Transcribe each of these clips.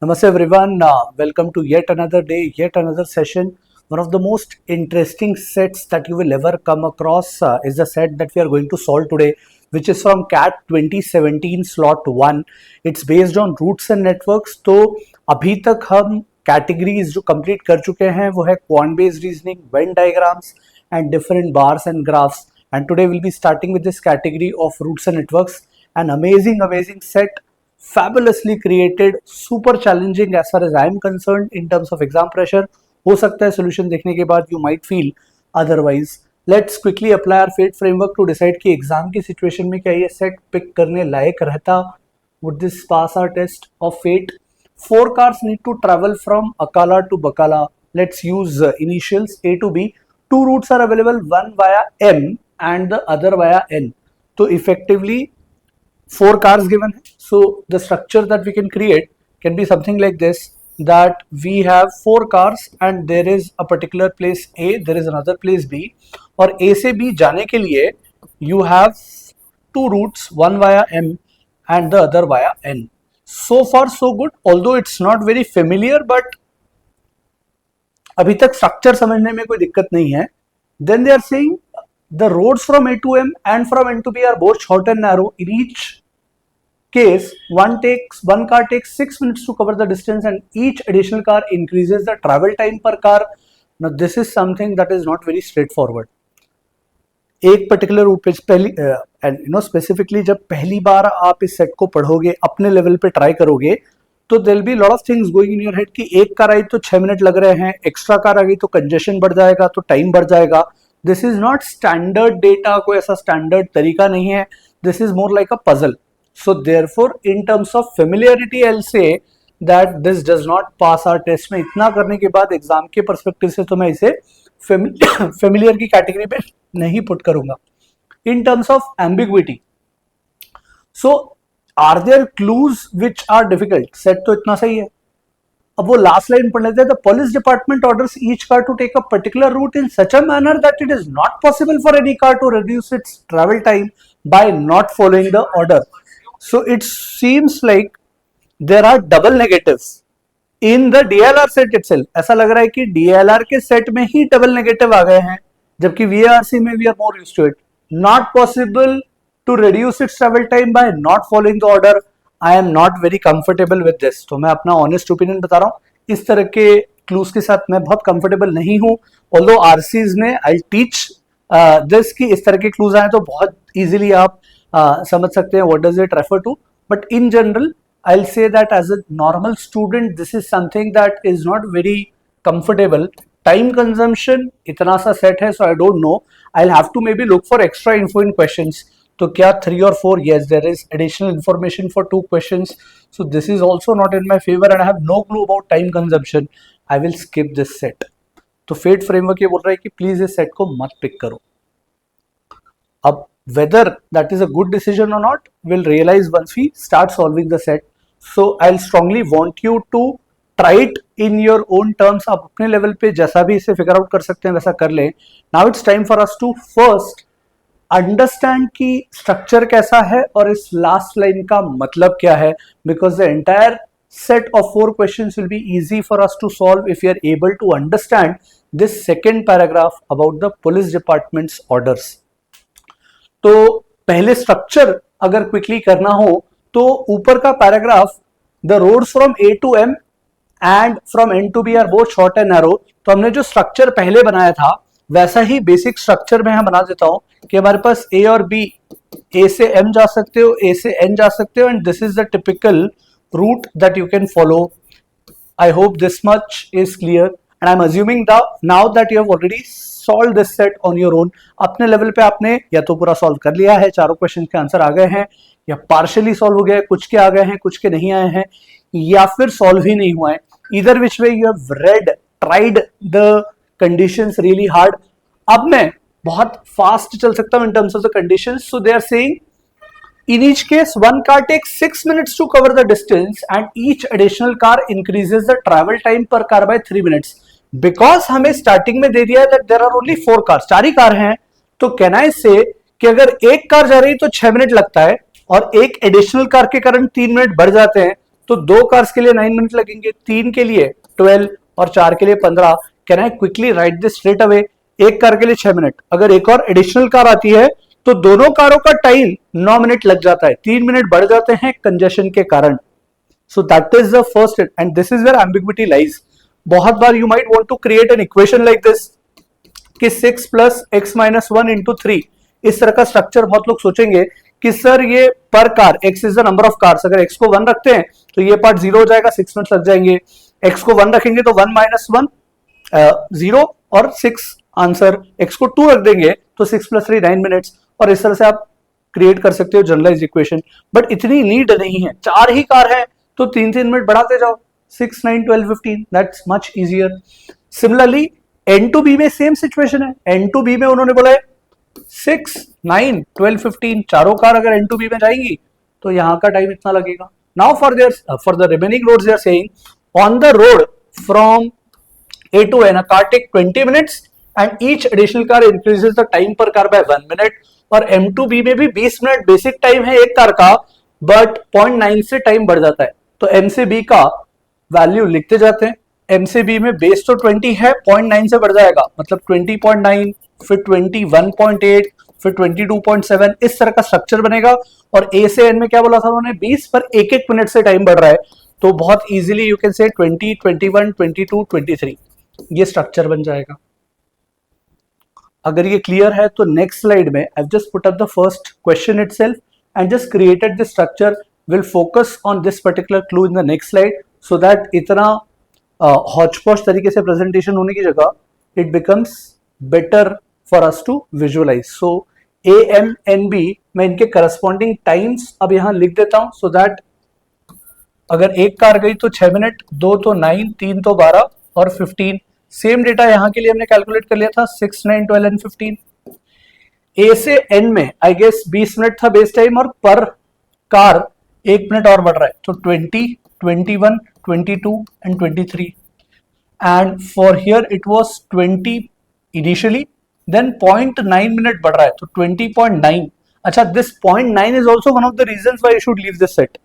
Namaste everyone. Welcome to yet another day, yet another session. One of the most interesting sets that you will ever come across is the set that we are going to solve today, which is from CAT 2017 slot 1. It's based on roots and networks. तो अभी तक हम categories जो complete कर चुके हैं वो है quant based reasoning, Venn diagrams and different bars and graphs. And today we'll be starting with this category of roots and networks. An amazing set, fabulously created, super challenging as far as I am concerned in terms of exam pressure. हो सकता है solution देखने के बाद you might feel otherwise. Let's quickly apply our fate framework to decide कि exam की situation में क्या ये set pick करने लायक रहता. Would this pass our test of fate? 4 cars need to travel from Akala to Bakala. Let's use initials A to B. 2 routes are available, one via M and the other via N. So effectively 4 cars given. So the structure that we can create can be something like this, that we have 4 cars and there is a particular place A, there is another place B, और A से B जाने के लिए you have 2 routes, one via M and the other via N. So far so good, although it's not very familiar, but अभी तक structure समझने में कोई दिक्कत नहीं है. Then they are saying the roads from A to M and from N to B are both short and narrow. In each case, one car takes 6 minutes to cover the distance and each additional car increases the travel time per car. Now this is something that is not very straightforward. एक particular root पे पहली and specifically जब पहली बार आप इस set को पढ़ोगे, अपने लेवल पे ट्राई करोगे, तो there be lot of things going in your head कि एक कार आई तो 6 मिनट लग रहे हैं, एक्स्ट्रा कार आ गई तो कंजेशन बढ़ जाएगा, तो टाइम बढ़ जाएगा. This is not standard data, कोई ऐसा स्टैंडर्ड तरीका नहीं है. This is more like a puzzle. So therefore, in terms of familiarity, I'll say that this does not pass our test. में इतना करने के बाद एग्जाम के परस्पेक्टिव से तो मैं इसे फेमिलियर की कैटेगरी पे नहीं पुट करूंगा. In terms of ambiguity, so are there clues which are difficult? Set तो इतना सही है. अब वो लास्ट लाइन पढ़ लेते हैं. The police department orders each car to take a particular route in such a manner that it is not possible for any car to reduce its travel time by not following the order. So it seems like there are double negatives in the DLR set itself. ऐसा लग रहा है कि DLR के set में ही double negative आ गए हैं, जबकि VARC में we are more used to it. Not possible to reduce its travel time by not following the order. I am not very comfortable with this. तो मैं अपना honest opinion बता रहा हूँ. इस तरह के clues के साथ मैं बहुत comfortable नहीं हूँ. Although RCs में I'll teach this कि इस तरह के clues आए तो बहुत easily आप समझ सकते हैं what does it refer to, but in general I'll say that as a normal student this is something that is not very comfortable. Time consumption इतना सा set है, so I don't know. I'll have to maybe look for extra info in questions. तो क्या 3 or 4? Yes, there is additional information for 2 questions. So this is also not in my favor and I have no clue about time consumption. I will skip this set. तो fate framework ये बोल रहा है कि please इस set को मत pick करो. अब whether that is a good decision or not, we'll realize once we start solving the set. So I'll strongly want you to try it in your own terms. आप अपने level पे जैसा भी इसे फिगर आउट कर सकते हैं वैसा कर लें. Now it's time for us to first understand कि स्ट्रक्चर कैसा है और इस लास्ट लाइन का मतलब क्या है, because the entire set of 4 questions will be easy for us to solve if we are able to understand this second paragraph about the police department's orders. तो पहले स्ट्रक्चर अगर क्विकली करना हो तो ऊपर का paragraph, the roads from A to M and from N to B are both short and narrow. तो हमने जो स्ट्रक्चर पहले बनाया था वैसा ही बेसिक स्ट्रक्चर में हम बना देता हूं कि हमारे पास ए और बी, ए से एम जा सकते हो, ए से एन जा सकते हो, and this is the typical route that you can follow. I hope this much is clear and I am assuming now that you have already solve this set on your own. अपने level पे आपने या तो पूरा solve कर लिया है, चारों क्वेश्चन के आंसर आ गए हैं, या पार्शियली सॉल्व हो गया, कुछ के आ गए हैं, कुछ के नहीं आए हैं, या फिर सॉल्व ही नहीं हुआ है. Either which way you have read, tried the conditions really hard. अब मैं बहुत फास्ट चल सकता हूं in terms of the conditions. So they are saying in each case one car takes 6 minutes to cover the distance and each additional car increases the travel time per car by 3 minutes. Because हमें starting में दे दिया है that there are only 4 cars, 4 ही car हैं, तो can I से कि अगर एक कार जा रही तो 6 मिनट लगता है और एक एडिशनल कार के कारण 3 मिनट बढ़ जाते हैं, तो 2 कार्स के लिए 9 मिनट लगेंगे, 3 के लिए 12 और 4 के लिए 15। Can I quickly right this straight away? एक कार के लिए 6 मिनट, अगर एक और एडिशनल कार आती है तो दोनों कारों का टाइम 9 मिनट लग जाता है, 3 मिनट बढ़ जाते हैं कंजेशन के कारण। So that is the first and this is where ambiguity lies. बहुत बार you might want to create an equation like this कि 6 प्लस एक्स माइनस 1 इंटू 3, इस तरह का स्ट्रक्चर बहुत लोग सोचेंगे कि सर ये पर car, x is the number of cars, अगर x को 1 रखते हैं तो ये पार्ट 0 हो जाएगा, 6 मिनट लग जाएंगे। x को 1 रखेंगे तो 1 माइनस 1 0 और 6 आंसर, x को 2 रख देंगे तो 6 प्लस 3 9 मिनट्स, और इस तरह से आप क्रिएट कर सकते हो जनरलाइज इक्वेशन। बट इतनी नीड नहीं है, 4 ही कार है तो 3-3 मिनट बढ़ाते जाओ, 6 9 12 15, that's much easier. Similarly N2B में सेम सिचुएशन है, N2B में उन्होंने बोला है 6 9 12 15, चारों कार अगर N2B में जाएंगी तो यहां का टाइम इतना लगेगा। Now for the remaining roads they are saying on the road from A to N a car take 20 minutes and each additional car increases the time per car by 1 minute। और M2B में भी 20 minute basic time है एक car का, but 0.9 से time बढ़ जाता है, तो M से B का वैल्यू लिखते जाते हैं। M से B में बेस तो 20 है, 0.9 से बढ़ जाएगा, मतलब 20.9, फिर 21.8, फिर 22.7, इस तरह का स्ट्रक्चर बनेगा। और A से N में क्या बोला था उन्होंने, 20 पर 1-1 मिनट से टाइम बढ़ रहा है, तो बहुत इजीली यू कैन से 20, 21, 22, 23 ये स्ट्रक्चर बन जाएगा। अगर ये क्लियर है तो नेक्स्ट स्लाइड में I just put up the first question itself and just created this structure, will focus on this particular clue in the next slide, so that इतना hotchpotch तरीके से प्रेजेंटेशन होने की जगह it becomes better for us to visualise. So AMNB मैं इनके corresponding times अब यहां लिख देता हूं, सो दैट अगर एक कार गई तो 6 मिनट, 2 तो 9, 3 तो 12 और 15। सेम डेटा यहां के लिए हमने कैलकुलेट कर लिया था, 6 9 12 एंड 15। A से N में आई गेस 20 मिनट था बेस टाइम, और पर कार 1 मिनट और बढ़ रहा है, तो 20, 21, 22 and 23। And for here it was 20 initially, then 0.9 minute बढ़ रहा है, तो 20.9। अच्छा, this 0.9 is also one of the reasons why you should leave this set.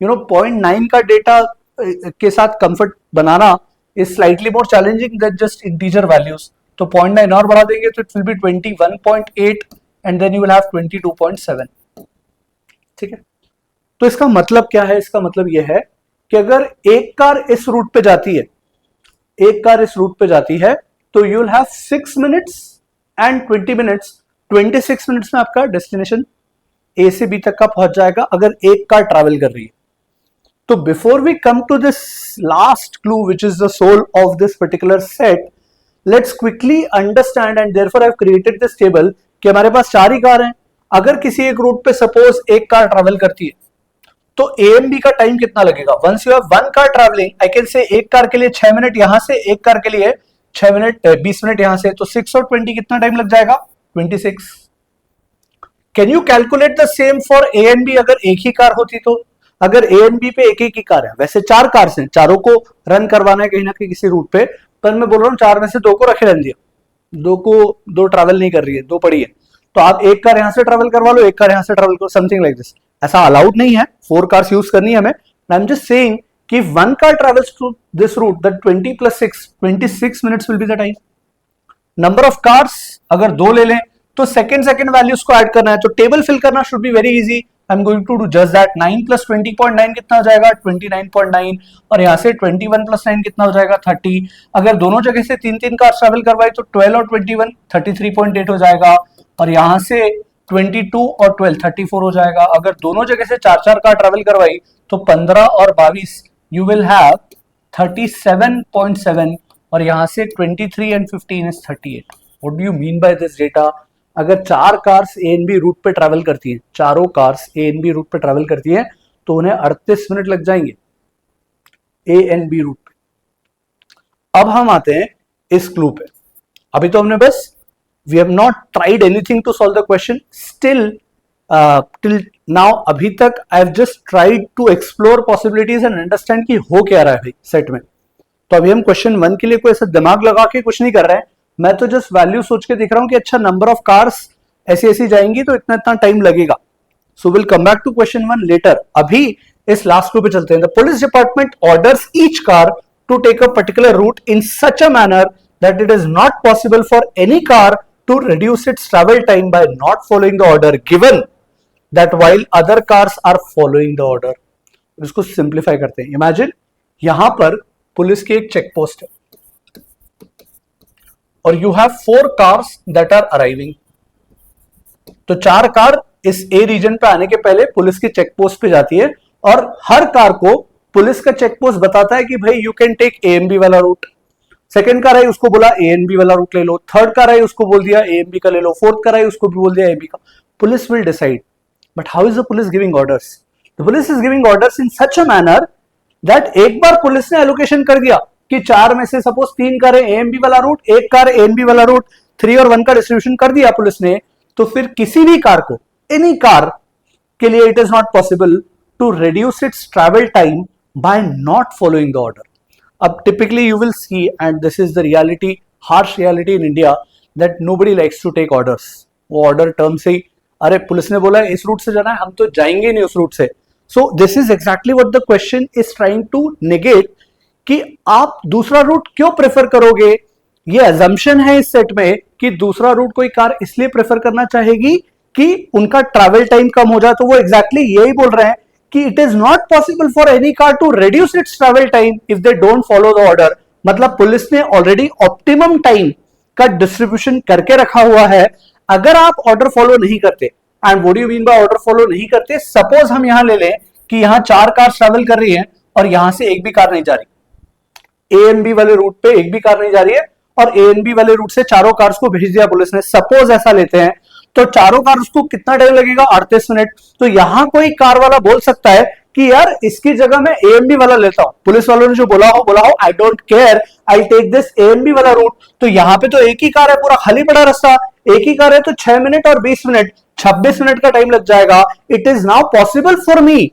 You know 0.9 का डेटा के साथ कंफर्ट बनाना is slightly more challenging than just integer values, तो 0.9 और बढ़ा देंगे तो it will be 21.8 and then you will have 22.7। ठीक है, तो इसका मतलब क्या है? इसका मतलब यह है कि अगर एक कार इस रूट पे जाती है, एक कार इस रूट पे जाती है, तो you will have 6 minutes and 20 minutes, 26 minutes में आपका डेस्टिनेशन A से B तक का पहुंच जाएगा अगर एक कार ट्रैवल कर रही है। So before we come to this last clue, which is the soul of this particular set, let's quickly understand, and therefore I've created this table कि हमारे पास 4 ही कार हैं। अगर किसी एक रूट पे सपोज एक कार ट्रैवल करती है तो AMB का टाइम कितना लगेगा? Once you have one car traveling, I can say एक कार के लिए 6 मिनट यहां से, एक कार के लिए 6 मिनट 20 मिनट यहां से, तो 6 और 20 कितना टाइम लग जाएगा? 26। Can you calculate the same for ANB अगर एक ही कार होती तो? अगर ANB पे एक ही कार है, वैसे 4 कार्स हैं, चारों को रन करवाना है कहीं ना कहीं किसी रूट पे, पर मैं बोल रहा हूँ 4 में से 2 को रखे रहने दिया, 2 ट्रैवल नहीं कर रही है, 2 पड़ी है, तो आप एक कार यहां से ट्रैवल करवा लो, एक कार यहां से ट्रैवल करो, समथिंग लाइक दिस। ऐसा अलाउड नहीं है, 4 कार्स यूज करनी है हमें। आई एम जस्ट सेइंग कि 1 car travels to this route, that 20 plus 6, 26 minutes will be the time. Number of cars अगर 2 ले लें तो सेकंड वैल्यूज को ऐड करना है, तो टेबल फिल करना should be very easy. I'm going to do just that। 9 plus 20.9 कितना हो जाएगा? 29.9। और यहाँ से 21 plus 9 कितना हो जाएगा? 30। अगर दोनों जगह से 3-3 कार्स ट्रैवल करवाई तो 12 और 21 33.8 हो जाएगा, और यहाँ से 22 और 12 34 हो जाएगा। अगर दोनों जगह से 4-4 कार ट्रैवल करवाई तो 15 और 22 you will have 37.7, और यहाँ से 23 and 15 is 38। What do you mean by this data? अगर 4 कार्स ANB रूट पे ट्रैवल करती हैं, चारों कार्स ANB रूट पे ट्रैवल करती हैं, तो उन्हें 38 मिनट लग जाएंगे ANB रूट पे। अब हम आते हैं इस क्लू पे। अभी तो हमने बस we have not tried anything to solve the question still till now. अभी तक I have just tried to explore possibilities and understand कि हो क्या रहा है भाई सेट में। तो अभी हम क्वेश्चन 1 के लिए कोई ऐसा दिमाग लगा के कुछ नहीं कर रहे हैं, मैं तो जस्ट वैल्यू सोच के दिख रहा हूं कि अच्छा नंबर ऑफ कार्स ऐसी ऐसी जाएंगी तो इतना इतना टाइम लगेगा। So will come back to question 1 later. अभी इस लास्ट पे चलते हैं. The police department orders each car to take a particular route in such a manner that it is not possible for any car to reduce its travel time by not following the order given that while other cars are following the order. इसको simplify करते हैं. Imagine यहां पर police की एक check post है और you have 4 cars that are arriving. तो 4 कार इस ए रीजन पे आने के पहले पुलिस की चेक पोस्ट पे जाती है और हर कार को पुलिस का चेक पोस्ट बताता है कि भाई यू कैन टेक एएमबी वाला रूट. सेकंड कार आई उसको बोला एएनबी वाला रूट ले लो. थर्ड कार आई उसको बोल दिया एएमबी का ले लो. फोर्थ कार आई उसको भी बोल दिया एएमबी का. Police will decide. But how is the police giving orders? The police is giving orders in such a manner that एक बार पुलिस ने एलोकेशन कर दिया कि 4 में से सपोज 3 कारें एएमबी वाला रूट, 1 कार एएनबी वाला रूट, 3 और 1 का डिस्ट्रीब्यूशन कर दिया पुलिस ने, तो फिर किसी भी कार को, एनी कार के लिए it is not possible to reduce its travel time by not following the order. अब typically you will see, and this is the reality, harsh reality in India, that nobody likes to take orders. वो order term से ही, अरे police ने बोला इस root से जाना है, हम तो जाएंगे नहीं उस रूट से. So this is exactly what the question is trying to negate, कि आप दूसरा रूट क्यों प्रेफर करोगे. ये अजम्पशन है इस सेट में कि दूसरा रूट कोई कार इसलिए प्रेफर करना चाहेगी कि उनका ट्रैवल टाइम कम हो जाए. तो वो एग्जैक्टली यही बोल रहे हैं कि it is not possible for any car to reduce its travel time if they don't follow the order. मतलब पुलिस ने ऑलरेडी ऑप्टिमम टाइम का डिस्ट्रीब्यूशन करके रखा हुआ है. अगर आप ऑर्डर फॉलो नहीं करते, and what do you mean by order follow नहीं करते, सपोज हम यहां ले लें कि यहां 4 कार ट्रैवल कर रही हैं और यहां से एक भी कार नहीं जा रही, एएनबी वाले रूट पे एक भी कार नहीं जा रही है और एएनबी वाले रूट से चारों कार्स को भेज दिया पुलिस ने, सपोज ऐसा लेते हैं, तो चारों कार्स को कितना टाइम लगेगा? 38 मिनट. तो यहां कोई कार वाला बोल सकता है कि यार इसकी जगह मैं एएनबी वाला लेता हूं. पुलिस वालों ने जो बोला हो I don't care, I take this A N B वाला रूट. तो यहां पे तो एक ही कार है, पूरा खाली पड़ा रास्ता, एक ही कार है, तो 6 मिनट और 20 मिनट, 26 मिनट का टाइम लग जाएगा. It is now possible for me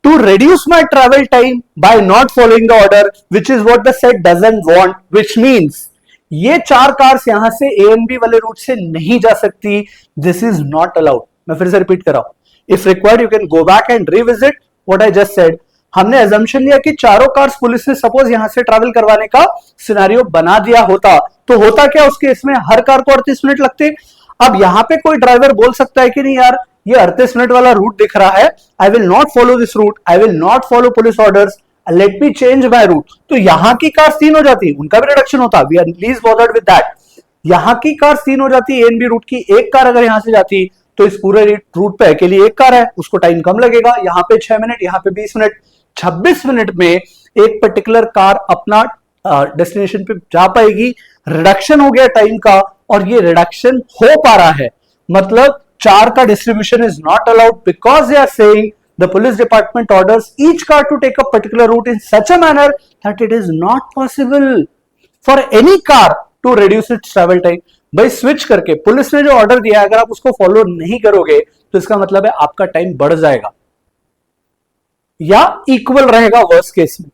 to reduce my travel time by not following the order, which is what the set doesn't want, which means ये 4 कार्स यहां से ANB वाले root से नहीं जा सकती. This is not allowed. मैं फिर से रिपीट कर रहा हूं. If required you can go back and revisit what I just said. हमने अजम्पशन लिया कि चारों कार्स पुलिस ने सपोज यहां से ट्रैवल करवाने का सिनेरियो बना दिया होता, तो होता क्या उस केस में? हर कार को 38 मिनट लगते. अब यहां पे कोई ड्राइवर बोल सकता है कि नहीं यार ये 38 मिनट वाला रूट दिख रहा है, I will not follow this route, I will not follow police orders, let me change my route. तो यहां की कार 3 हो जाती, उनका भी रिडक्शन होता. We are least bothered with that. यहां की कार 3 हो जाती एएनबी रूट की. एक कार अगर यहां से जाती तो इस पूरे रूट पे अकेली एक कार है, उसको टाइम कम लगेगा. यहां पे 6 मिनट, यहां पे 20 मिनट, 26 मिनट में एक पर्टिकुलर कार अपना डेस्टिनेशन पे जा पाएगी. रिडक्शन हो गया टाइम का, और ये रिडक्शन हो पा रहा है. मतलब 4 का distribution is not allowed because they are saying the police department orders each car to take a particular route in such a manner that it is not possible for any car to reduce its travel time. भाई switch करके police ने जो order दिया है, अगर आप उसको follow नहीं करोगे तो इसका मतलब है आपका टाइम बढ़ जाएगा या इक्वल रहेगा. वर्स्ट केस में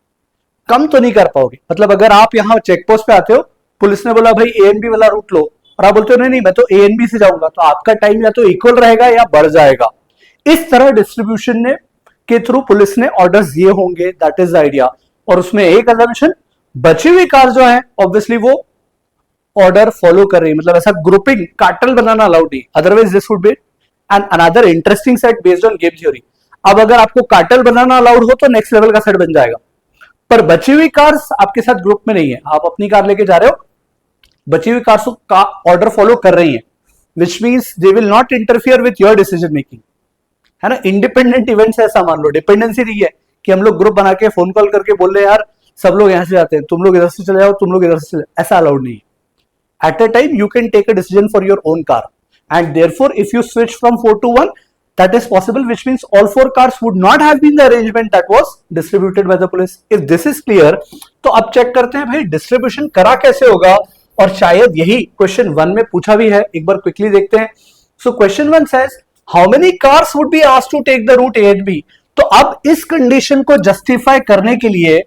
कम तो नहीं कर पाओगे. मतलब अगर आप यहां चेक पोस्ट पे आते हो, पुलिस ने बोला भाई एएनबी वाला रूट लो, और आप बोलते हो नहीं नहीं मैं तो एएनबी से जाऊंगा, तो आपका टाइम या तो इक्वल रहेगा या बढ़ जाएगा. इस तरह डिस्ट्रीब्यूशन ने के थ्रू पुलिस ने ऑर्डर्स दिए होंगे. That is the idea. और उसमें एक असम्पशन, बची हुई कार जो है ऑब्वियसली वो ऑर्डर फॉलो कर रही है. मतलब ऐसा ग्रुपिंग कार्टेल बनाना अलाउड नहीं, otherwise this would be an another interesting set based on game theory. अब अगर आपको कार्टेल बनाना अलाउड हो तो नेक्स्ट लेवल का सेट बन जाएगा. पर बची हुई कार्स आपके साथ ग्रुप में नहीं है, आप अपनी कार लेके जा रहे हो, बची हुई कार्स का ऑर्डर फॉलो कर रही हैं, which means they will not interfere with your decision making. है ना, इंडिपेंडेंट इवेंट्स ऐसा मान लो. डिपेंडेंसी नहीं है कि हम लोग ग्रुप बना के फोन कॉल करके बोल रहे हैं यार सब लोग यहां से जाते हैं, तुम लोग इधर से चले जाओ, तुम लोग इधर से चले, ऐसा अलाउड नहीं है. At a time you can take a decision for your own car, and therefore if you switch from 4 to 1, that is possible, which means all 4 cars would not have been the arrangement that was distributed by the police. If this is clear, तो अब check करते हैं भाई distribution करा कैसे होगा, और शायद यही क्वेश्चन 1 में पूछा भी है. एक बार क्विकली देखते हैं. So question 1 says how many cars would be asked to take the route A and B. तो अब इस कंडीशन को जस्टिफाई करने के लिए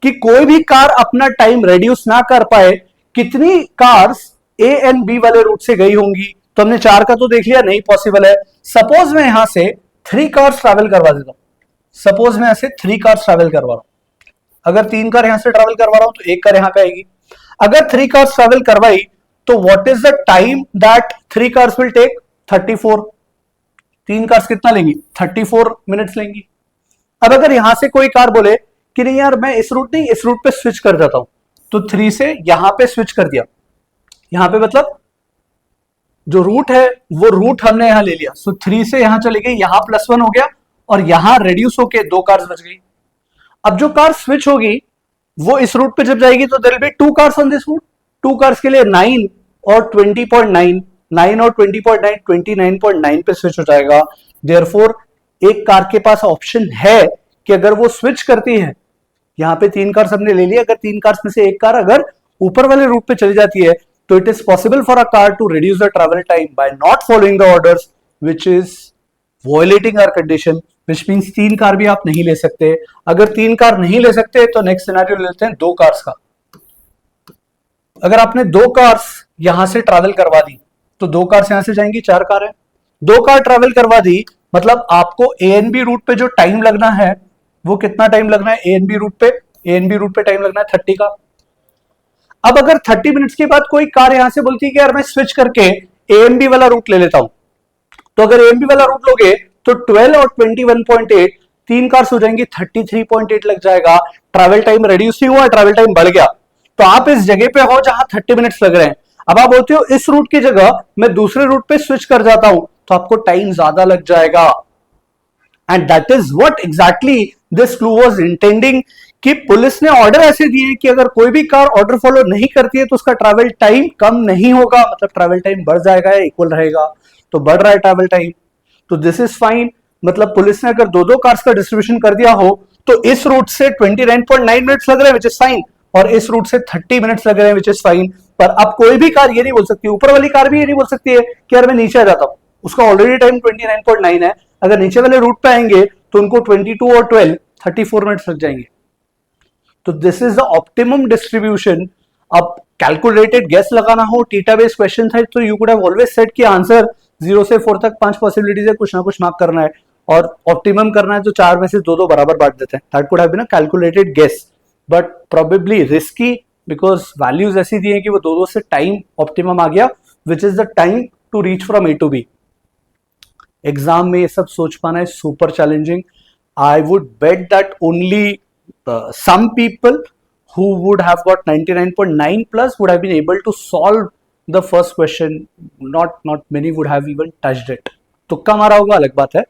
कि कोई भी कार अपना टाइम रिड्यूस ना कर पाए, कितनी कार्स ए एंड बी वाले रूट से गई होंगी. तो हमने 4 का तो देख लिया, नहीं पॉसिबल है. सपोज मैं यहां से 3 कार्स ट्रैवल करवा देता हूं. सपोज मैं ऐसे 3 कार्स ट्रैवल करवा रहा हूं, अगर 3 कार यहां से ट्रैवल करवा रहा हूं तो 1 कार यहां पे आएगी। अगर 3 कार्स ट्रैवल करवाई तो what is the time that 3 cars will take? 34। 3 cars कितना लेंगी? 34 मिनट्स लेंगी। अब अगर यहां से कोई कार बोले कि नहीं यार मैं इस रूट नहीं इस रूट पे स्विच कर जाता हूं, तो 3 से यहां पे स्विच कर दिया, यहां पे मतलब जो रूट है वो रूट हमने यहां ले लिया, सो 3 से यहां चली गई, यहां +1 हो गया और यहां रेड्यूस होके 2 कार्स बच गई। अब जो कार स्विच होगी वो इस रूट पे जब जाएगी तो there will be 2 cars on this route. 2 cars के लिए 9 और 20.9, 9 और 20.9, 29.9 पे स्विच हो जाएगा। देयरफॉर एक कार के पास ऑप्शन है कि अगर वो स्विच करती है, यहां पे 3 कार्स हमने ले लिया, अगर 3 कार्स में से एक कार अगर ऊपर वाले रूट पे चली जाती है तो it is possible for a car to reduce the travel time by not following the orders which is violating our condition, which means 3 car भी आप नहीं ले सकते। अगर 3 कार नहीं ले सकते तो नेक्स्ट सिनेरियो लेते हैं 2 कार्स का। अगर आपने 2 कार्स यहां से ट्रैवल करवा दी तो 2 कार्स यहां से जाएंगी, 4 कार है। 2 कार ट्रैवल करवा दी मतलब आपको ए एंड बी रूट पे जो टाइम लगना है वो कितना टाइम लगना है? ए एंड बी रूट पे, ए एंड बी रूट पे टाइम लगना है 30 का। अब अगर 30 मिनट्स के बाद कोई कार यहां से बोलती है कि यार मैं स्विच करके ए एंड बी वाला रूट ले लेता हूं, तो अगर ए एंड बी वाला रूट लोगे तो 12 और 21.8 3 कार्स हो जाएंगी, 33.8 लग जाएगा। ट्रैवल टाइम रिड्यूस नहीं हुआ, ट्रैवल टाइम बढ़ गया। तो आप इस जगह पे हो जहां 30 मिनट्स लग रहे हैं, अब आप बोलते हो इस रूट की जगह मैं दूसरे रूट पे स्विच कर जाता हूं तो आपको टाइम ज्यादा लग जाएगा। And that is what exactly this clue was intending, कि पुलिस ने ऑर्डर ऐसे दिए कि अगर कोई भी कार ऑर्डर फॉलो नहीं करती है तो उसका ट्रैवल टाइम कम नहीं होगा, मतलब ट्रैवल टाइम बढ़ जाएगा या इक्वल रहेगा, तो बढ़ रहा है ट्रैवल टाइम, तो दिस इज फाइन। मतलब पुलिस ने अगर 2-2 कार्स का डिस्ट्रीब्यूशन कर दिया हो तो इस रूट से 29.9 मिनट्स लग रहे हैं विच इज फाइन, और इस रूट से 30 मिनट्स लग रहे हैं विच इज फाइन। पर अब कोई भी कार ये नहीं बोल सकती, ऊपर वाली कार भी ये नहीं बोल सकती है कि यार मैं नीचे आ जाता हूं, उसका ऑलरेडी टाइम 29.9 है, अगर नीचे वाले रूट पे आएंगे तो उनको 22 और 12 34 मिनट्स लग जाएंगे। तो this is the optimum distribution. अब कैलकुलेटेड गेस लगाना हो, थीटा बेस्ड क्वेश्चन है, तो you could have always set कि आंसर 0 से 4 तक 5 पॉसिबिलिटीज है, कुछ ना कुछ मार्क करना है और ऑप्टिमम करना है, तो 4 में से 2-2 बराबर बांट देते हैं। That could have been a calculated guess but probably risky, because values ऐसी दी है कि वो 2-2 से टाइम ऑप्टिमम आ गया which is the time to reach from A to B. Exam में ये सब सोच पाना है super challenging. I would bet that only some people who would have got 99.9 plus would have been able to solve the first question. Not many would have even touched it. तुक्का मारा होगा अलग बात है,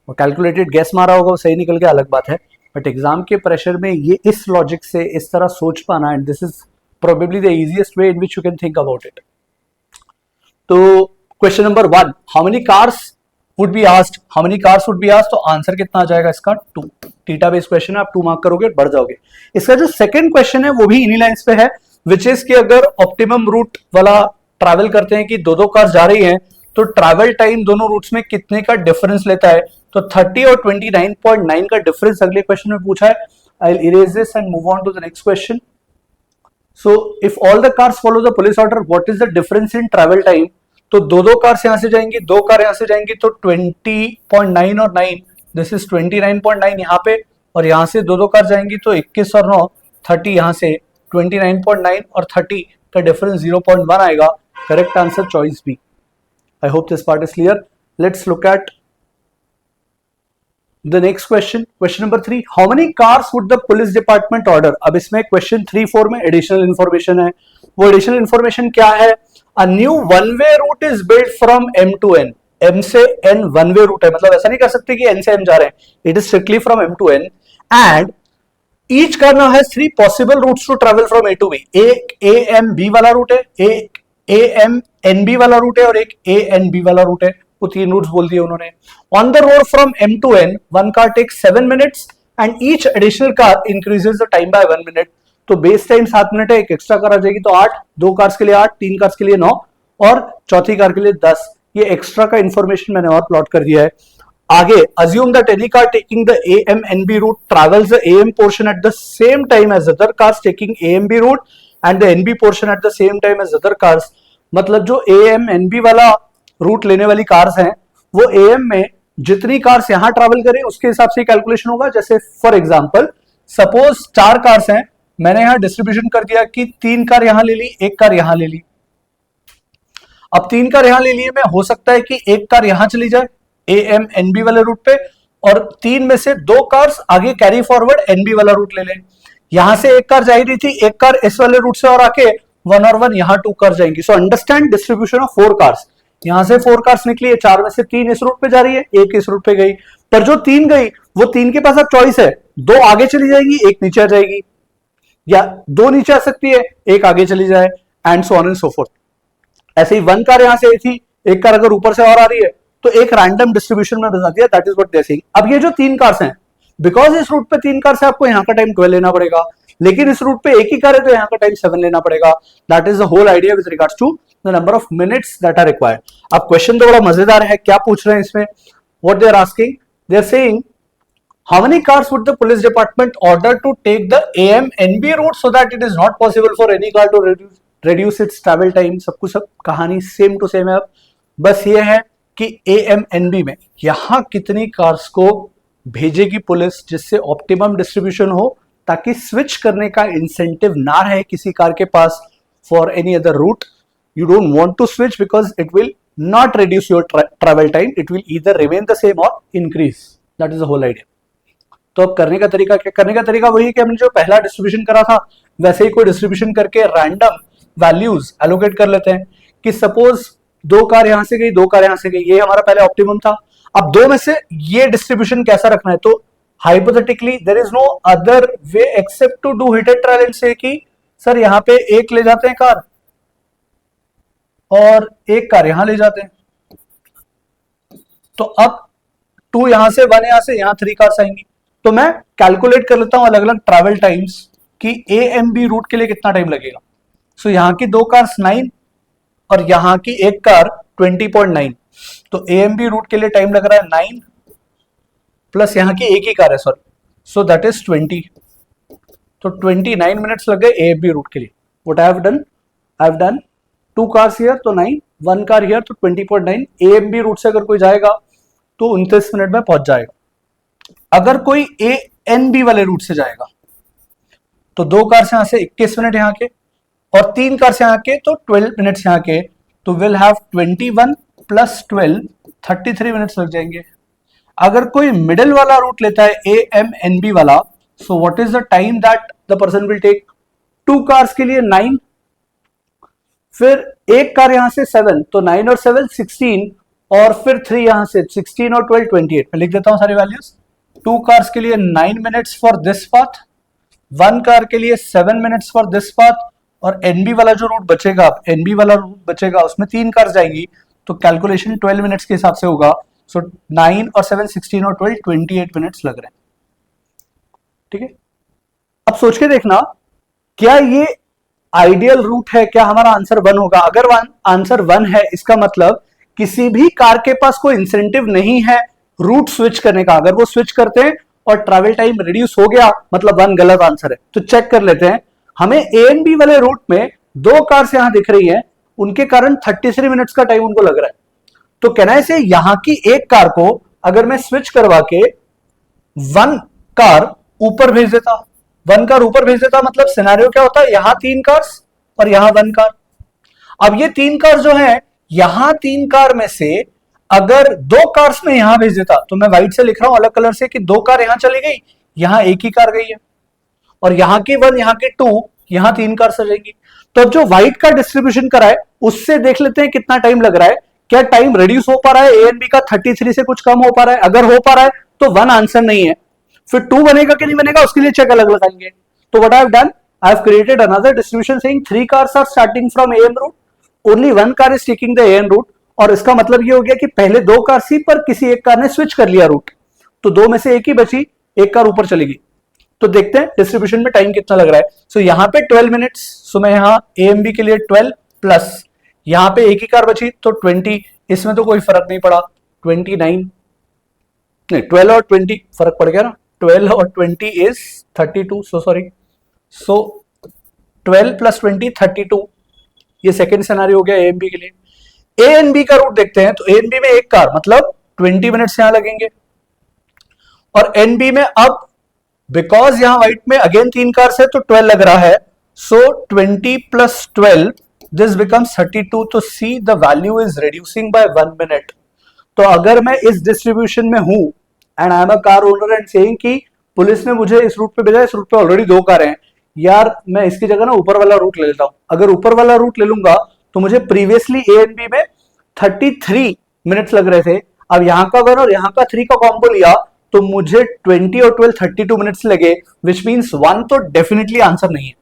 और कैलकुलेटेड गेस मारा होगा वो सही निकल गया अलग बात है, बट एग्जाम के प्रेशर में ये इस लॉजिक से इस तरह सोच पाना, and this is probably the easiest way in which you can think about it. तो question number 1, how many cars would be asked, how many cars would be asked, तो आंसर कितना आ जाएगा इसका 2। थीटा बेस्ड क्वेश्चन है, आप 2 mark करोगे बढ़ जाओगे। इसका जो सेकंड क्वेश्चन है वो भी इन्हीं लाइंस पे है, विच इज कि अगर ऑप्टिमम रूट वाला ट्रैवल करते हैं कि 2-2 कार्स जा रही हैं तो ट्रैवल टाइम दोनों रूट्स में कितने का डिफरेंस लेता है, तो 30 और 29.9 का डिफरेंस अगले क्वेश्चन में पूछा है। I will erase this and move on to the next question. So if all the cars follow the police order, what is the difference in travel time, तो 2-2 कार्स यहां से जाएंगी, 2 कार यहां से जाएंगी, तो 20.9 और 9, दिस इज 29.9 यहां पे, और यहां से 2-2 कार जाएंगी तो 21 और 9 30, यहां से 29.9 और 30 का डिफरेंस 0.1 आएगा। Correct answer choice B. I hope this part is clear. Let's look at the next question, question number 3, how many cars would the police department order. अब इसमें क्वेश्चन 3-4 में एडिशनल इंफॉर्मेशन है, वो एडिशनल इंफॉर्मेशन क्या है? A new one-way route is built from M to N. M से N one-way route है, मतलब ऐसा नहीं कर सकते कि N से M जा रहे हैं, it is strictly from M to N, and each car now has 3 possible routes to travel from A to B. एक AMB वाला रूट है, एक AMNB वाला रूट है और एक ANB वाला रूट है, वो 3 रूट्स बोल दिए उन्होंने। On the road from M to N, one car takes 7 minutes and each additional car increases the time by 1 minute. तो बेस टाइम 7 मिनट है, एक एक्स्ट्रा कार आ जाएगी तो 8, 2 कार्स के लिए 8, 3 कार्स के लिए 9 और चौथी कार के लिए 10। ये एक्स्ट्रा का इंफॉर्मेशन मैंने और प्लॉट कर दिया है। आगे, assume that any car taking the AMNB route travels the AM portion at the same time as other cars taking AMB route and the NB portion at the same time as other cars। मतलब जो AMNB वाला root लेने वाली cars हैं वो AM में जितनी cars यहां ट्रैवल करें उसके हिसाब से कैलकुलेशन होगा। जैसे फॉर एग्जांपल सपोज 4 कार्स हैं, मैंने यहां डिस्ट्रीब्यूशन कर दिया कि 3 कार यहां ले ली, 1 कार यहां ले ली। अब 3 कार यहां ले लिए में हो सकता है कि 1 कार यहां चली जाए AMNB वाले रूट पे, और 3 में से 2 कार्स आगे कैरी फॉरवर्ड NB वाला रूट ले लें। यहां से 1 कार जा रही थी, 1 कार इस वाले रूट से और आके 1 और 1 यहां 2 कार जाएंगी। So understand distribution of 4 cars. यहां से 4 कार्स निकली है, 4 में से 3 इस रूट पे जा रही है, 1 इस रूट पे गई। पर जो 3 गई वो 3 के पास अब चॉइस है, 2 आगे चली जाएगी, 1 नीचे आ जाएगी, या 2 नीचे आ सकती है, 1 आगे चली जाए, and so on and so fourth. ऐसे ही 1 कार यहां से आई थी, 1 कार अगर ऊपर से और आ रही है तो एक रैंडम डिस्ट्रीब्यूशन में बता दिया। That is what they are saying. अब ये जो 3 कार्स हैं, बिकॉज इस रूट पे 3 कार्स है, आपको यहां का टाइम 12 लेना पड़ेगा, लेकिन इस रूट पे एक ही कार है तो यहां का टाइम 7 लेना पड़ेगा। That is the whole idea with regards to the number of minutes that are required. अब क्वेश्चन तो बड़ा मजेदार है, क्या पूछ रहे हैं इसमें? What they are asking, they are saying how many cars would the police department order to take the AMNB route so that it is not possible for any car to reduce its travel time। सब कहानी same to same है। अब बस ये है कि AMNB में यहां कितनी कार्स को भेजेगी पुलिस जिससे ऑप्टिमम डिस्ट्रीब्यूशन हो, ताकि स्विच करने का इंसेंटिव ना रहे किसी कार के पास for any other route. You don't want to switch because it will not reduce your travel time, it will either remain the same और increase. That is the whole idea. तो अब करने का तरीका क्या? करने का तरीका वही है कि हमने जो पहला डिस्ट्रीब्यूशन करा था वैसे ही कोई डिस्ट्रीब्यूशन करके रैंडम वैल्यूज एलोकेट कर लेते हैं कि सपोज 2 कार यहां से गई, 2 कार यहां से गई, ये हमारा पहले ऑप्टिमम था। अब 2 में से ये डिस्ट्रीब्यूशन कैसा रखना है? तो hypothetically there is no other way except to do hit and trial and से कि सर यहां पे 1 ले जाते हैं कार और 1 कार यहां ले जाते हैं, तो अब 2 यहां से, 1 यहां से, यहां 3 कार्स आएंगी। तो मैं कैलकुलेट कर लेता हूं अलग अलग ट्रैवल टाइम्स कि AMB रूट के लिए कितना टाइम लगेगा। सो यहां की 2 कार्स 9 और यहां की 1 कार 20.9, तो AMB रूट के लिए टाइम लग रहा है 9 प्लस यहां की 1 ही कार है, सॉरी, सो दैट इज 20। तो 29 मिनट्स लग गए AMB रूट के लिए। What I have done 2 cars here तो 9, 1 कार हियर तो 20.9। AMB रूट से अगर कोई जाएगा तो 29 मिनट में पहुंच जाएगा। अगर कोई ANB वाले रूट से जाएगा तो 2 कार से यहां से 21 मिनट यहां के और 3 कार से यहां के तो 12 मिनट्स यहां के, तो विल हैव 21 प्लस 12 33 मिनट्स लग जाएंगे। अगर कोई मिडिल वाला रूट लेता है AMNB वाला, so what is the time that the person will take? 2 cars के लिए 9, फिर 1 कार यहां से 7, तो 9 और 7 16, और फिर 3 यहां से 16 और 12 28। मैं लिख देता हूं सारे वैल्यूज। 2 कार्स के लिए 9 minutes for this path, 1 car के लिए 7 मिनट्स फॉर दिस पाथ, और NB वाला जो रूट बचेगा, NB वाला रूट बचेगा उसमें 3 कार्स जाएंगी, तो कैलकुलेशन 12 मिनट्स के हिसाब से होगा। सो 9 और 7 16 और 12 28 मिनट्स लग रहे हैं। ठीक है, अब सोच के देखना क्या ये आइडियल रूट है, क्या हमारा आंसर 1 होगा? अगर आंसर 1 है इसका मतलब किसी भी कार के पास कोई इंसेंटिव नहीं है रूट स्विच करने का। अगर वो स्विच करते हैं और ट्रैवल टाइम रिड्यूस हो गया, मतलब 1 गलत आंसर है। तो चेक कर लेते हैं, हमें ANB वाले रूट में 2 कार्स यहां दिख रही हैं, उनके कारण 33 मिनट्स का टाइम उनको लग रहा है। तो कहना है से यहां की 1 कार को अगर मैं स्विच करवा के 1 कार ऊपर भेज देता, 1 कार ऊपर भेज देता, मतलब सिनेरियो क्या होता है? यहां 3 कार्स और यहां 1 कार। अब ये 3 कार जो है, यहां 3 कार में से अगर 2 कार्स में यहां भेज देता, तो मैं व्हाइट से लिख रहा हूं अलग कलर से कि 2 कार यहां चली गई, यहां 1 ही कार गई है, और यहां की 1, यहां की 2, यहां 3 कार सजेंगी। तो अब जो व्हाइट का डिस्ट्रीब्यूशन करा है उससे देख लेते हैं कितना टाइम लग रहा है। क्या टाइम रिड्यूस हो पा रहा है? ANB का 33 से कुछ कम हो पा रहा है? अगर हो पा रहा है तो 1 आंसर नहीं है, फिर 2 बनेगा कि नहीं बनेगा उसके लिए चेक अलग लगाएंगे। तो what I have done, I have created another distribution saying 3 cars are starting from AM route, only 1 car is taking the AN route. और इसका मतलब ये हो गया कि पहले 2 कार थी पर किसी 1 कार ने स्विच कर लिया रूट, तो 2 में से 1 ही बची, 1 कार ऊपर चली गई। तो देखते हैं डिस्ट्रीब्यूशन में टाइम कितना लग रहा है। सो यहां पे 12 मिनट्स, सो मैं यहां AMB के लिए 12 प्लस यहां पे 1 ही कार बची तो 20, इसमें तो कोई फर्क नहीं पड़ा, 29 नहीं 12 और 20 फर्क पड़ गया ना, 12 और 20 is 32, so sorry, so 12 plus 20 32। ये सेकेंड सिनेरियो हो गया AMB के लिए। ANB का रूट देखते हैं, तो ANB में 1 कार मतलब 20 मिनट्स यहां लगेंगे। और एनबी में अब बिकॉज यहां व्हाइट में अगेन 3 कार्स है तो 12 लग रहा है, सो 20 प्लस 12 दिस बिकम्स 32। तो see the value is reducing by 1 minute. तो अगर मैं इस डिस्ट्रीब्यूशन में हूं and I am a car owner and saying कि पुलिस ने मुझे इस रूट पे भेजा, इस रूट पे ऑलरेडी 2 कारें हैं, यार मैं इसकी जगह ना ऊपर वाला रूट ले लेता हूं। अगर ऊपर वाला रूट ले लूंगा तो मुझे प्रीवियसली ए एंड बी में 33 मिनट्स लग रहे थे, अब यहां का 1 और यहां का 3 का कॉम्बो लिया तो मुझे 20 और 12 32 मिनट्स लगे, विच मीन्स 1 तो डेफिनेटली आंसर नहीं है।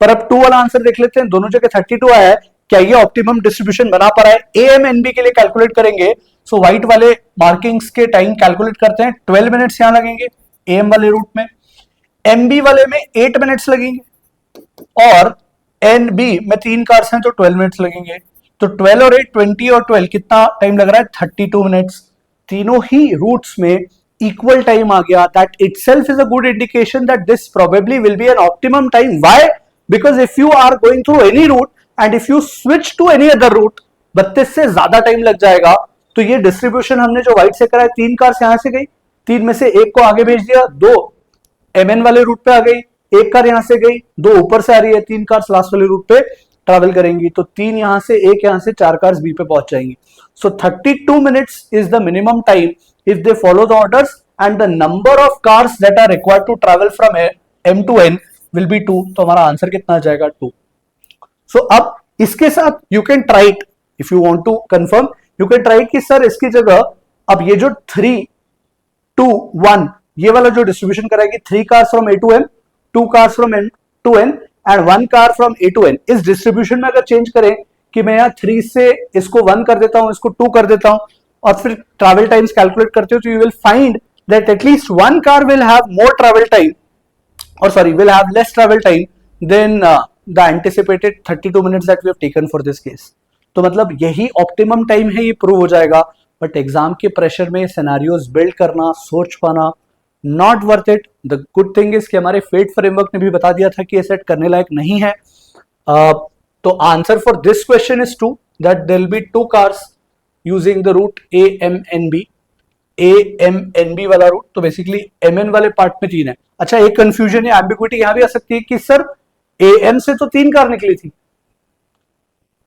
पर अब 2 वाला आंसर देख लेते हैं, दोनों जगह 32 आया है, क्या ये ऑप्टिमम डिस्ट्रीब्यूशन बना पा रहा है? एएमएनबी के लिए कैलकुलेट करेंगे, सो व्हाइट वाले मार्किंग्स के टाइम कैलकुलेट करते हैं, 12 मिनट्स यहां लगेंगे एएम वाले रूट में, एमबी वाले में 8 मिनट्स लगेंगे और एनबी में 3 कार्स हैं तो 12 मिनट्स लगेंगे। तो 12 और 8 20 और 12 कितना टाइम लग रहा है? 32 मिनट्स। तीनों ही रूट्स में इक्वल टाइम आ गया। That itself is a good indication that this probably will be an optimum time. Why? Because if you are going through any route and if you switch to any other route 32 से ज्यादा time लग जाएगा। तो ये distribution हमने जो white से करा है, 3 कार्स यहां से गई, 3 में से 1 को आगे भेज दिया, 2 एमएन वाले रूट पे आ गई, 1 कार यहां से गई, 2 ऊपर से आ रही है, 3 कार्स लास्ट वाले रूट पे ट्रैवल करेंगी, तो 3 यहां से, 1 यहां से, 4 कार्स बी पे पहुंच जाएंगी। So 32 minutes is the minimum time if they follow the orders and the number of cars that are required to travel from M to N will be 2। तो हमारा आंसर कितना आ जाएगा? 2। सो अब इसके साथ you can try it if you want to confirm, you can try कि sir इसकी जगह अब ये जो 3 2 1 ये वाला जो डिस्ट्रीब्यूशन कराएगी, 3 cars from A to M, 2 cars from M to N and 1 car from A to N, इस डिस्ट्रीब्यूशन में अगर चेंज करें कि मैं यहाँ 3 से इसको 1 कर देता हूं, इसको 2 कर देता हूं और फिर ट्रैवल टाइम्स कैलकुलेट करते हो, तो you will find that at least 1 car will have more travel time or sorry will have less travel time than the anticipated 32 minutes that we have taken for this case। तो मतलब यही optimum time है, ये prove हो जाएगा। But exam के pressure में scenarios build करना, सोच पाना, not worth it. The good thing is कि हमारे फेट फ्रेमवर्क ने भी बता दिया था कि ये सेट करने लायक नहीं है। तो answer for this question is 2, that there will be 2 cars using the route AMNB। AMNB वाला रूट, तो बेसिकली MN वाले पार्ट में 3 है। अच्छा, एक कंफ्यूजन या एम्बिग्विटी यहां भी आ सकती है कि सर AM से तो 3 कार निकली थी,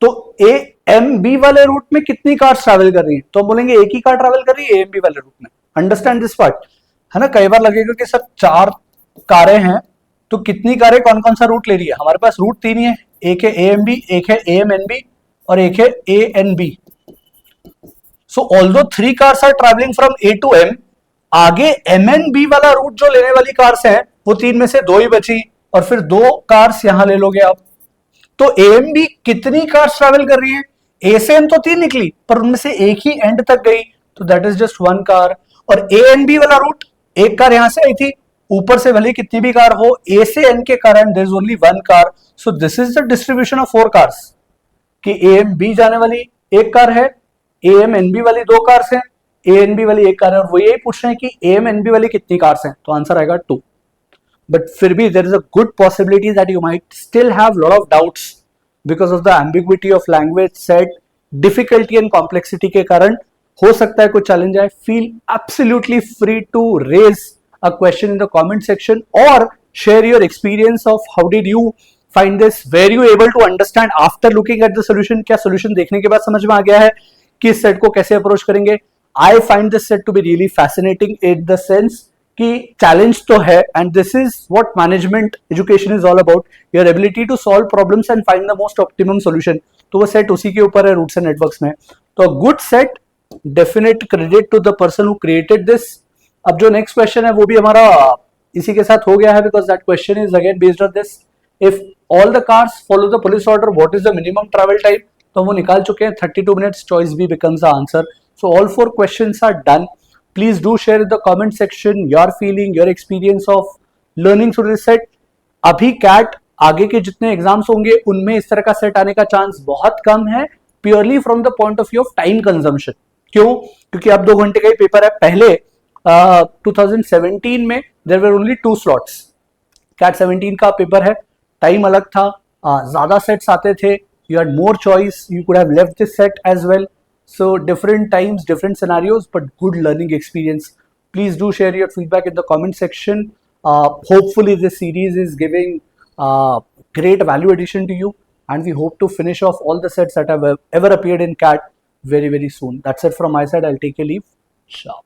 तो AMB वाले रूट में कितनी कार्स ट्रैवल कर रही है? तो हम बोलेंगे एक ही कार ट्रैवल कर रही है AMB वाले रूट में। अंडरस्टैंड दिस पार्ट, है ना? कई बार लगेगा कि सर 4 कारें हैं तो कितनी कारें कौन कौन सा रूट ले रही है? हमारे पास रूट 3 ही है, एक है AMB, एक है AMNB और एक है ANB। So although 3 cars are traveling from A to M, आगे MNB वाला रूट जो लेने वाली कार्स हैं वो 3 में से 2 ही बची और फिर 2 कार्स यहां ले लोगे आप। तो AMB कितनी कार्स ट्रैवल कर रही है? A से M तो 3 निकली पर उनमें से एक ही एंड तक गई, तो दैट इज जस्ट 1 कार। और ANB वाला रूट, 1 कार यहां से आई थी, ऊपर से भले कितनी भी कार हो, A से N के कारण there is only 1 car. So this is the distribution of 4 cars कि AMB जाने वाली 1 कार है, AMNB वाली 2 कार्स हैं, ANB वाली 1 कार है, और वो यही पूछ रहे हैं कि AMNB वाली कितनी कार्स हैं, तो आंसर आएगा 2। बट फिर भी there is a good possibility that you might still have lot of doubts because of the ambiguity of language set, difficulty and complexity के कारण हो सकता है कुछ चैलेंज आए। Feel absolutely free to raise a question in the comment section और share your experience of how did you find this, were you able to understand after looking at the solution. क्या solution देखने के बाद समझ में आ गया है कि इस सेट को कैसे अप्रोच करेंगे? I find this set to be really fascinating in the sense कि चैलेंज तो है and this is what management education is all about, your ability to solve problems and find the most optimum solution. तो वो set उसी के ऊपर है, roots and networks में। तो good set, definite credit to the person who created this. अब जो नेक्स्ट क्वेश्चन है वो भी हमारा इसी के साथ हो गया है because that question is again based on this, if all the cars follow the police order what is the minimum travel time, तो वो निकाल चुके हैं 32 minutes, choice B becomes the answer. So all 4 questions are done. Please do share in the comment section your feeling, your experience of learning through this set. अभी CAT आगे के जितने exams होंगे उनमें इस तरह का सेट आने का चांस बहुत कम है, purely from the point of view of time consumption. क्यों? क्योंकि अब 2 घंटे का ही पेपर है। पहले 2017 में there were only 2 slots, CAT 17 का पेपर है, टाइम अलग था, ज्यादा सेट्स आते थे, you had more choice, you could have left this set as well, So different times, different scenarios, but good learning experience. Please do share your feedback in the comment section. Hopefully this series is giving great value addition to you, and we hope to finish off all the sets that have ever appeared in CAT very, very soon. That's it from my side. I'll take a leave. Ciao.